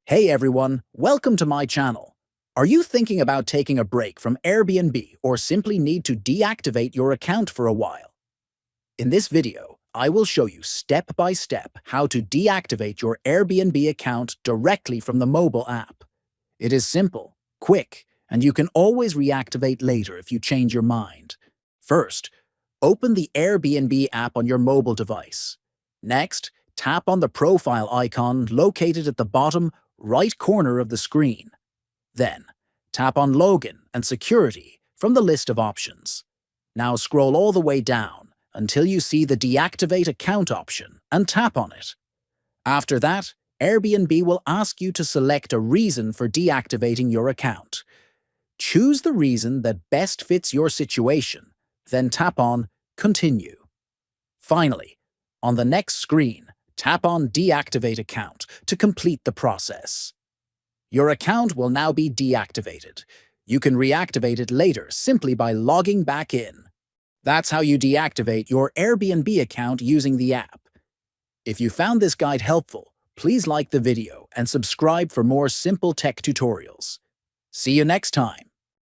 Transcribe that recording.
Hey everyone, welcome to my channel. Are you thinking about taking a break from Airbnb or simply need to deactivate your account for a while? In this video, I will show you step by step how to deactivate your Airbnb account directly from the mobile app. It is simple, quick, and you can always reactivate later if you change your mind. First, open the Airbnb app on your mobile device. Next, tap on the profile icon located at the bottom right corner of the screen. Then, tap on Login and Security from the list of options. Now scroll all the way down until you see the Deactivate Account option and tap on it. After that, Airbnb will ask you to select a reason for deactivating your account. Choose the reason that best fits your situation, then tap on Continue. Finally, on the next screen, tap on Deactivate Account to complete the process. Your account will now be deactivated. You can reactivate it later simply by logging back in. That's how you deactivate your Airbnb account using the app. If you found this guide helpful, please like the video and subscribe for more simple tech tutorials. See you next time.